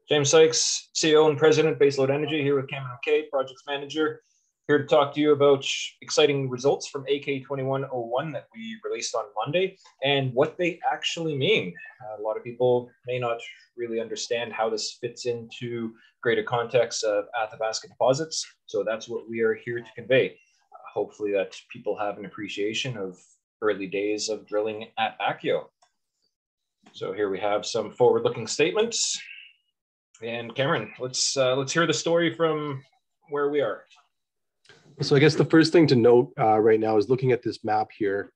James Sykes, CEO and President, Baselode Energy, here with Cameron K, Projects Manager, here to talk to you about exciting results from AK21-01 that we released on Monday and what they actually mean. A lot of people may not really understand how this fits into greater context of Athabasca deposits, so that's what we are here to convey. Hopefully that people have an appreciation of early days of drilling at Ackio. So here we have some forward-looking statements. And Cameron, let's hear the story from where we are. So I guess the first thing to note right now is looking at this map here.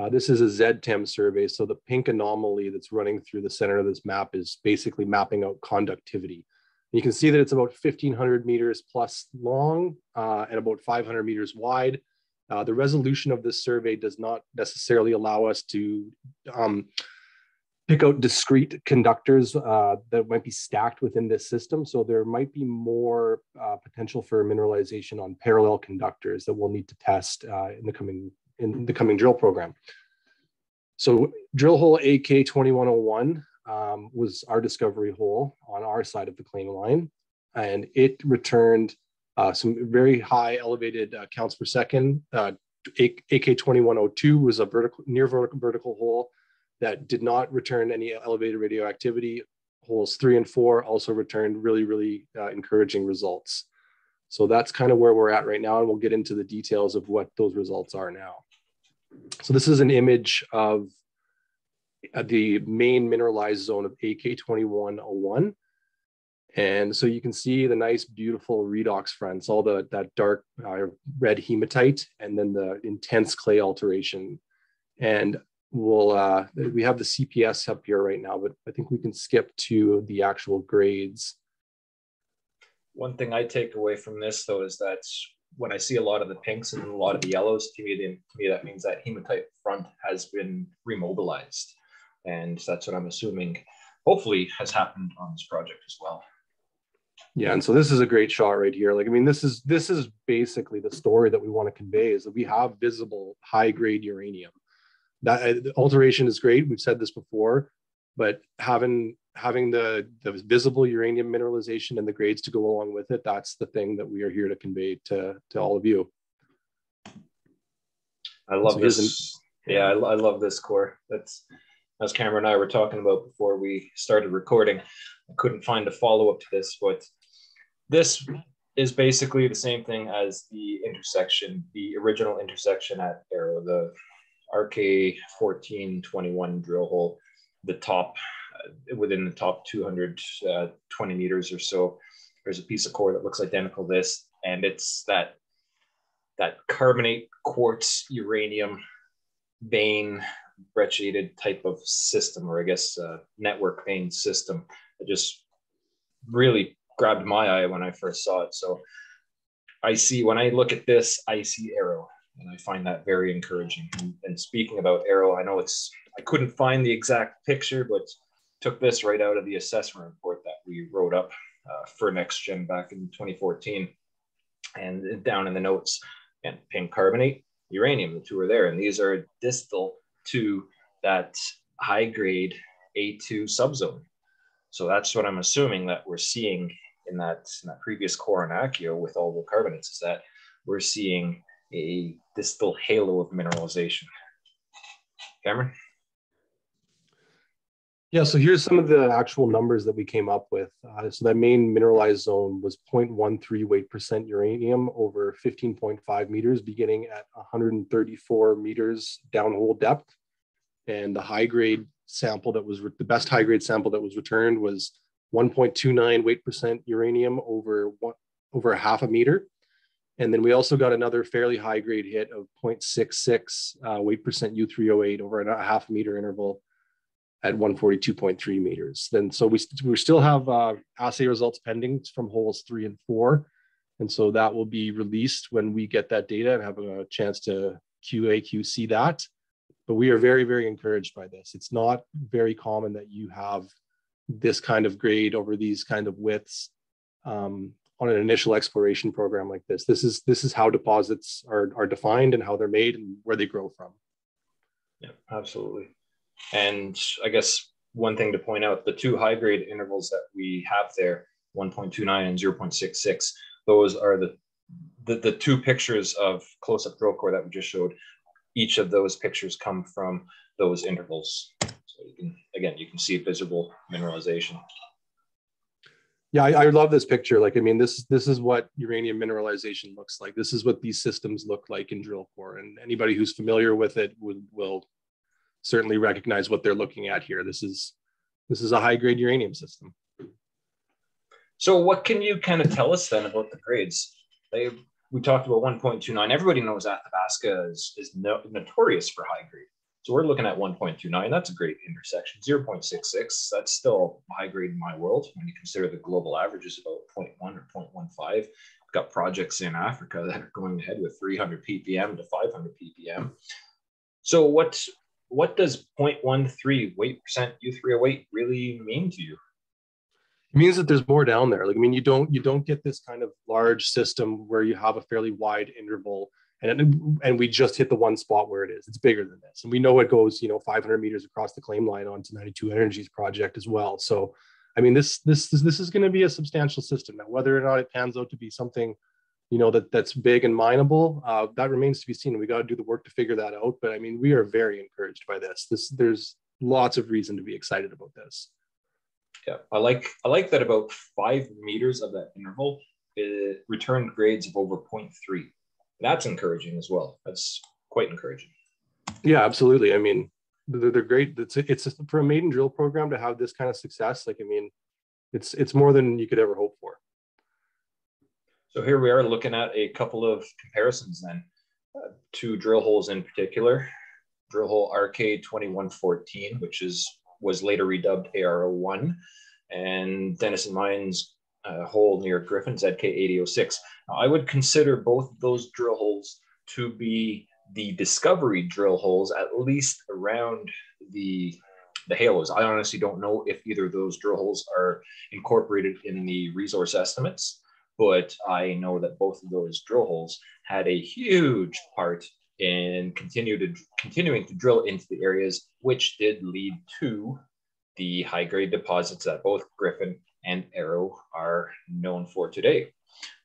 This is a ZTEM survey. So the pink anomaly that's running through the center of this map is basically mapping out conductivity. You can see that it's about 1,500 meters plus long and about 500 meters wide. The resolution of this survey does not necessarily allow us to pick out discrete conductors that might be stacked within this system. So there might be more potential for mineralization on parallel conductors that we'll need to test in the coming drill program. So drill hole AK2101 was our discovery hole on our side of the claim line, and it returned some very high elevated counts per second. AK2102 was a near vertical hole that did not return any elevated radioactivity. Holes 3 and 4 also returned really encouraging results. So that's kind of where we're at right now, and we'll get into the details of what those results are now. So this is an image of the main mineralized zone of AK2101. And so you can see the nice, beautiful redox fronts, all that dark red hematite, and then the intense clay alteration. And we have the CPS up here right now, but I think we can skip to the actual grades. One thing I take away from this, though, is that when I see a lot of the pinks and a lot of the yellows, to me that means that hematite front has been remobilized. And that's what I'm assuming, hopefully, has happened on this project as well. Yeah, and so this is a great shot right here. Like, I mean, this is basically the story that we want to convey, is that we have visible high-grade uranium. That alteration is great. We've said this before, but having the visible uranium mineralization and the grades to go along with it, that's the thing that we are here to convey to all of you. I love this. Yeah, I love this core. That's, as Cameron and I were talking about before we started recording. I couldn't find a follow-up to this, but this is basically the same thing as the intersection, the original intersection at Arrow, the AK21-01 drill hole, the top, within the top 220 meters or so, there's a piece of core that looks identical to this, and it's that carbonate quartz uranium vein brecciated type of system, or I guess network vein system. It just really grabbed my eye when I first saw it. So when I look at this, I see Arrow. And I find that very encouraging. And speaking about Arrow, I I couldn't find the exact picture, but took this right out of the assessment report that we wrote up for NextGen back in 2014. And down in the notes, and pink carbonate, uranium, the two are there. And these are distal to that high-grade A2 subzone. So that's what I'm assuming that we're seeing in that previous core on Ackio with all the carbonates, is that we're seeing a distal halo of mineralization. Cameron? Yeah, so here's some of the actual numbers that we came up with. So that main mineralized zone was 0.13 weight% uranium over 15.5 meters, beginning at 134 meters downhole depth. And the high-grade sample that was, the best high-grade sample that was returned was 1.29 weight% uranium over a half a meter. And then we also got another fairly high grade hit of 0.66 weight% U3O8 over a half meter interval at 142.3 meters. Then so we still have assay results pending from holes 3 and 4. And so that will be released when we get that data and have a chance to QC that. But we are very encouraged by this. It's not very common that you have this kind of grade over these kind of widths on an initial exploration program like this. This is how deposits are defined and how they're made and where they grow from. Yeah, absolutely. And I guess one thing to point out, the two high grade intervals that we have there, 1.29 and 0.66, those are the two pictures of close-up drill core that we just showed. Each of those pictures come from those intervals. So you can see visible mineralization. Yeah, I love this picture. Like, I mean, this is what uranium mineralization looks like. This is what these systems look like in drill core. And anybody who's familiar with it will certainly recognize what they're looking at here. This is a high-grade uranium system. So what can you kind of tell us then about the grades? We talked about 1.29. Everybody knows Athabasca is notorious for high grade. So we're looking at 1.29. That's a great intersection. 0.66. That's still high grade in my world when you consider the global average is about 0.1 or 0.15. We've got projects in Africa that are going ahead with 300 ppm to 500 ppm. So what does 0.13 weight percent U3O8 really mean to you? It means that there's more down there. Like, I mean, you don't get this kind of large system where you have a fairly wide interval and we just hit the one spot where it is. It's bigger than this. And we know it goes, 500 meters across the claim line onto 92 Energy's project as well. So, I mean, this is going to be a substantial system. Now, whether or not it pans out to be something, that's big and mineable, that remains to be seen. We got to do the work to figure that out. But I mean, we are very encouraged by this. There's lots of reason to be excited about this. Yeah, I like that about 5 meters of that interval returned grades of over 0.3. That's encouraging as well. That's quite encouraging. Yeah, absolutely. I mean, they're great. It's for a maiden drill program to have this kind of success. Like, I mean, it's more than you could ever hope for. So here we are looking at a couple of comparisons then. Two drill holes in particular. Drill hole RK21-14, which was later redubbed AR01, and Denison Mines hole near Griffin, ZK8006. Now, I would consider both of those drill holes to be the discovery drill holes, at least around the halos. I honestly don't know if either of those drill holes are incorporated in the resource estimates, but I know that both of those drill holes had a huge part in continuing to drill into the areas, which did lead to the high-grade deposits that both Griffin and Arrow are known for today.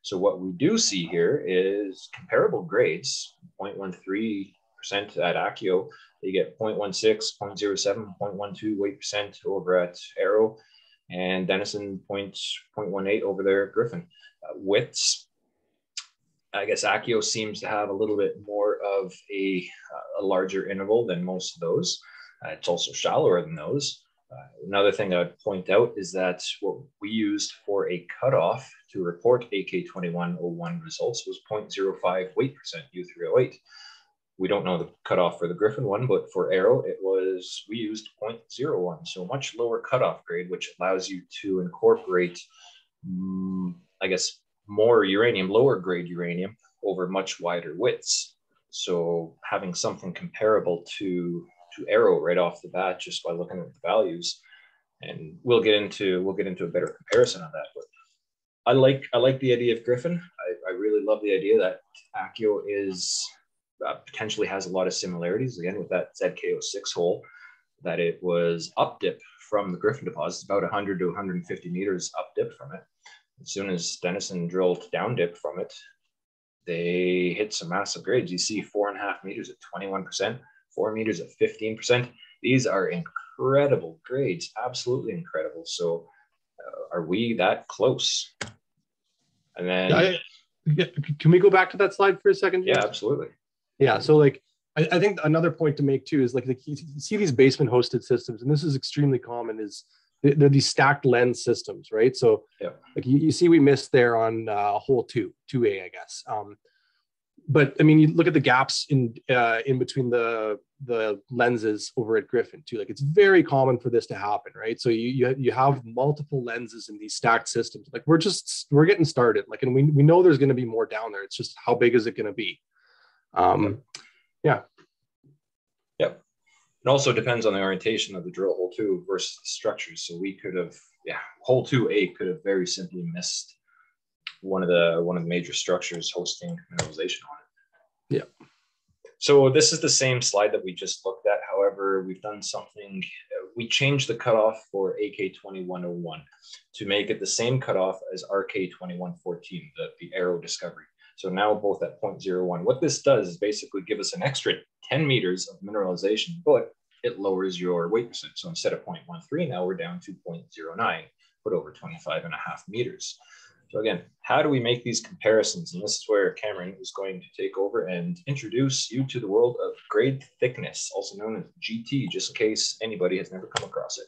So what we do see here is comparable grades, 0.13% at Ackio. They get 0.16, 0.07, 0.12 weight percent over at Arrow, and Denison 0.18 over there at Griffin. Widths, I guess Ackio seems to have a little bit more of a larger interval than most of those. It's also shallower than those. Another thing I'd point out is that what we used for a cutoff to report AK21-01 results was 0.05 weight percent U3O8. We don't know the cutoff for the Griffin one, but for Arrow, we used 0.01, so much lower cutoff grade, which allows you to incorporate, I guess, more uranium, lower grade uranium over much wider widths. So having something comparable to Arrow right off the bat, just by looking at the values, and we'll get into a better comparison of that. But I like the idea of Griffin. I really love the idea that Ackio is potentially has a lot of similarities again with that ZK06 hole, that it was up dip from the Griffin deposit, about 100 to 150 meters up dip from it. As soon as Denison drilled down dip from it, they hit some massive grades. You see 4.5 meters at 21%, 4 meters at 15%. These are incredible grades, absolutely incredible. So are we that close? And then can we go back to that slide for a second? Yeah, absolutely. Yeah, so like I think another point to make too is like you see these basement hosted systems, and this is extremely common, is they're these stacked lens systems, right? So yeah, like you see we missed there on hole 2A, I guess. But I mean, you look at the gaps in between the lenses over at Griffin too. Like, it's very common for this to happen, right? So you have multiple lenses in these stacked systems. Like, we're getting started. Like, and we know there's going to be more down there. It's just how big is it going to be? Yeah. Yep. It also depends on the orientation of the drill hole too versus the structures. So we could have, hole 2A could have very simply missed one of the major structures hosting mineralization on it. Yeah. So this is the same slide that we just looked at. However, we've done something. We changed the cutoff for AK2101 to make it the same cutoff as RK2114, the Aero Discovery. So now both at 0.01. What this does is basically give us an extra 10 meters of mineralization, but it lowers your weight percent. So instead of 0.13, now we're down to 0.09, put over 25.5 meters. So again, how do we make these comparisons? And this is where Cameron is going to take over and introduce you to the world of grade thickness, also known as GT, just in case anybody has never come across it.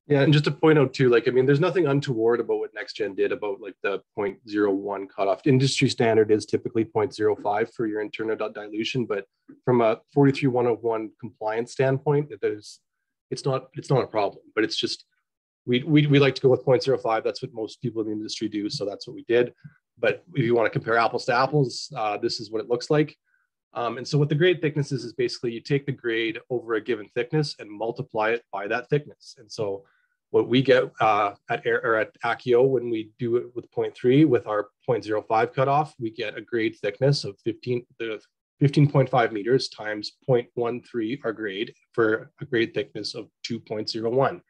Yeah, and just to point out too, like, I mean, there's nothing untoward about what NextGen did about like the 0.01 cutoff. Industry standard is typically 0.05 for your internal dilution, but from a 43101 compliance standpoint, it's not a problem. But it's just we like to go with 0.05. That's what most people in the industry do, so that's what we did. But if you want to compare apples to apples, this is what it looks like. And so what the grade thickness is basically you take the grade over a given thickness and multiply it by that thickness. And so what we get at Ackio when we do it with 0.3 with our 0.05 cutoff, we get a grade thickness of 15.5 meters times 0.13 our grade for a grade thickness of 2.01.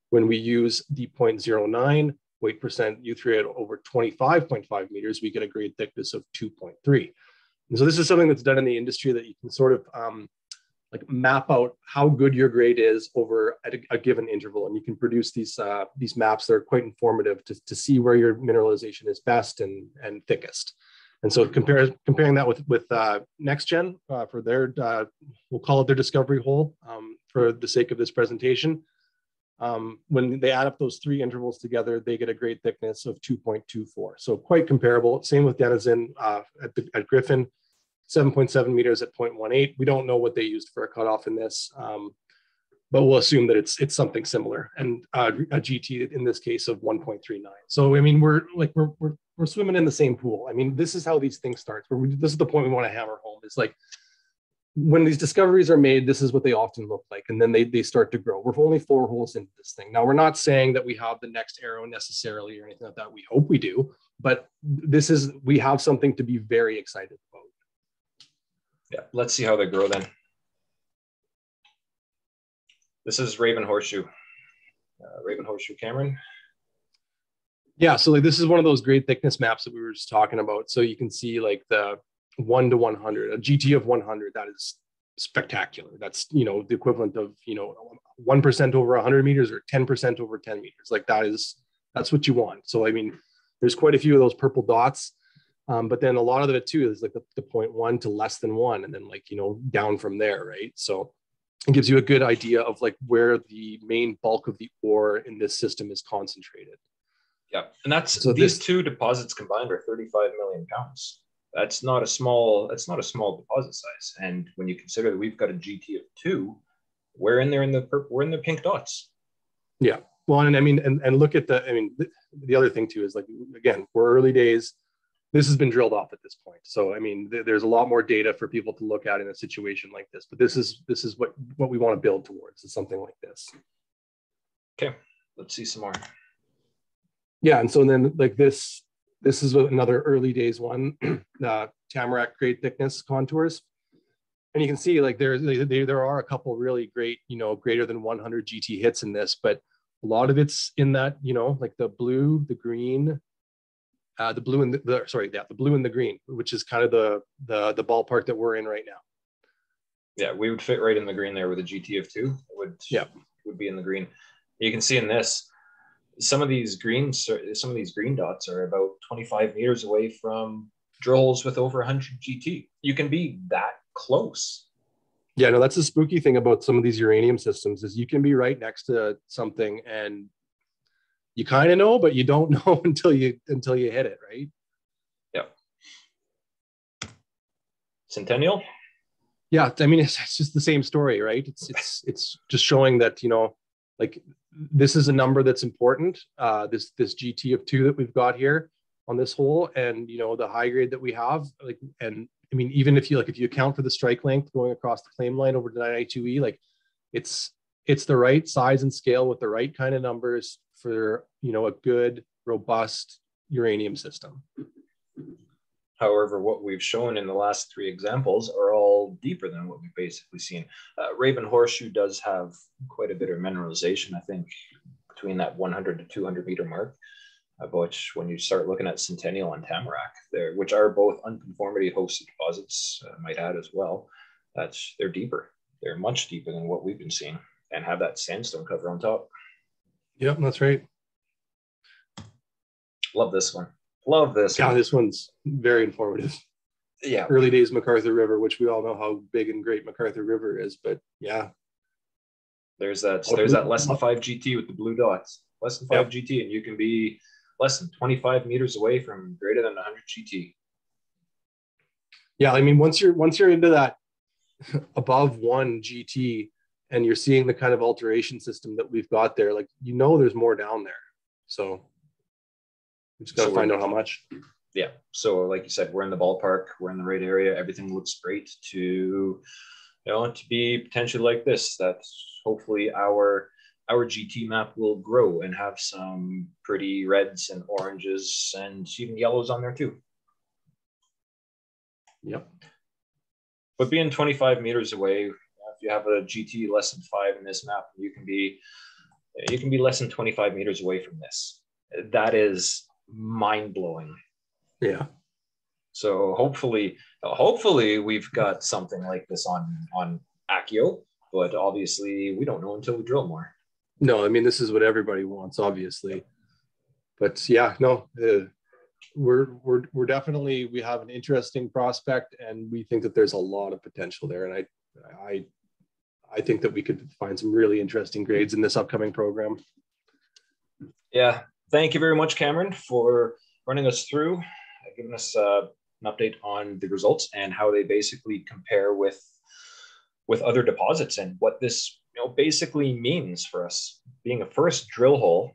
When we use the 0.09 weight percent U3 over 25.5 meters, we get a grade thickness of 2.3. And so this is something that's done in the industry that you can sort of like map out how good your grade is over a given interval. And you can produce these maps that are quite informative to see where your mineralization is best and thickest. And so comparing that with NextGen for their, we'll call it their discovery hole for the sake of this presentation. When they add up those three intervals together, they get a grade thickness of 2.24. So quite comparable. Same with Denizen at Griffin, 7.7 meters at 0.18. We don't know what they used for a cutoff in this, but we'll assume that it's something similar. And a GT in this case of 1.39. So I mean, we're swimming in the same pool. I mean, this is how these things start. This is the point we want to hammer home. It's like when these discoveries are made, this is what they often look like. And then they start to grow. We're only 4 holes into this thing. Now, we're not saying that we have the next arrow necessarily or anything like that. We hope we do, but we have something to be very excited about. Yeah, let's see how they grow then. This is Raven Horseshoe. Raven Horseshoe, Cameron. Yeah, so like this is one of those grade thickness maps that we were just talking about. So you can see like the 1 to 100, a GT of 100, that is spectacular. That's, the equivalent of, 1% over 100 meters or 10% over 10 meters. Like that's what you want. So, I mean, there's quite a few of those purple dots. But then a lot of it too is like the 0.1 to less than 1, and then like, down from there, right? So it gives you a good idea of like where the main bulk of the ore in this system is concentrated. Yeah, and these two deposits combined are 35 million pounds. That's not a small deposit size. And when you consider that we've got a GT of 2, we're in the pink dots. Yeah. Well, and I mean, and look at the other thing too is like, again, we're early days. This has been drilled off at this point. So, I mean, there's a lot more data for people to look at in a situation like this, but this is what we want to build towards, is something like this. Okay, let's see some more. Yeah. And so then like this is another early days one, tamarack grade thickness contours. And you can see like there are a couple really great, greater than 100 GT hits in this, but a lot of it's in that, like the blue, the green, the blue and the blue and the green, which is kind of the ballpark that we're in right now. Yeah, we would fit right in the green there with a GT of 2. It would be in the green. You can see in this, some of these green dots are about 25 meters away from drill holes with over 100 GT. You can be that close. Yeah, no, that's the spooky thing about some of these uranium systems is you can be right next to something and you kind of know, but you don't know until you hit it, right? Yeah. Centennial. Yeah, I mean, it's just the same story, right? It's just showing that, like this is a number that's important. This GT of 2 that we've got here on this hole, and the high grade that we have, like, and I mean, even if you account for the strike length going across the claim line over to 992E, like it's the right size and scale with the right kind of numbers for a good, robust uranium system. However, what we've shown in the last three examples are all deeper than what we've basically seen. Raven Horseshoe does have quite a bit of mineralization, I think, between that 100 to 200 meter mark. But when you start looking at Centennial and Tamarack, there, which are both unconformity hosted deposits, might add as well, they're deeper. They're much deeper than what we've been seeing, and have that sandstone cover on top. Yep, that's right. Love this one. Love this. Yeah, this one's very informative. Yeah. Early days MacArthur River, which we all know how big and great MacArthur River is, but yeah. There's that less than 5 GT with the blue dots. Less than 5 GT, and you can be less than 25 meters away from greater than 100 GT. Yeah, I mean, once you're into that above 1 GT and you're seeing the kind of alteration system that we've got there, like, you know, there's more down there. So we just got to find out how much. Yeah. So like you said, we're in the ballpark. We're in the right area. Everything looks great to be potentially like this. That hopefully our GT map will grow and have some pretty reds and oranges and even yellows on there too. Yep. But being 25 meters away, if you have a GT less than 5 in this map, you can be less than 25 meters away from this. That is mind-blowing. Yeah. So hopefully we've got something like this on Ackio, but obviously we don't know until we drill more. No, I mean, this is what everybody wants, obviously. But yeah, no, we're definitely, we have an interesting prospect, and we think that there's a lot of potential there. And I think that we could find some really interesting grades in this upcoming program. Yeah. Thank you very much, Cameron, for running us through, giving us an update on the results and how they basically compare with other deposits, and what this basically means for us. Being a first drill hole,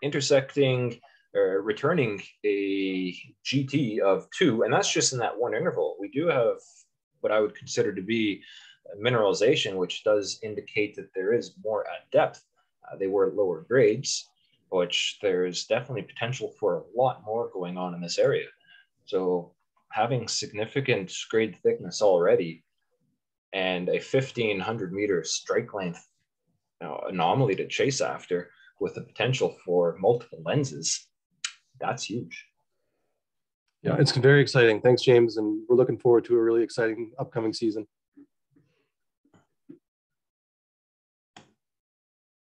intersecting or returning a GT of 2, and that's just in that one interval. We do have what I would consider to be mineralization, which does indicate that there is more at depth. They were at lower grades, which there's definitely potential for a lot more going on in this area. So having significant grade thickness already and a 1,500 meter strike length anomaly to chase after with the potential for multiple lenses, that's huge. Yeah, it's very exciting. Thanks, James. And we're looking forward to a really exciting upcoming season.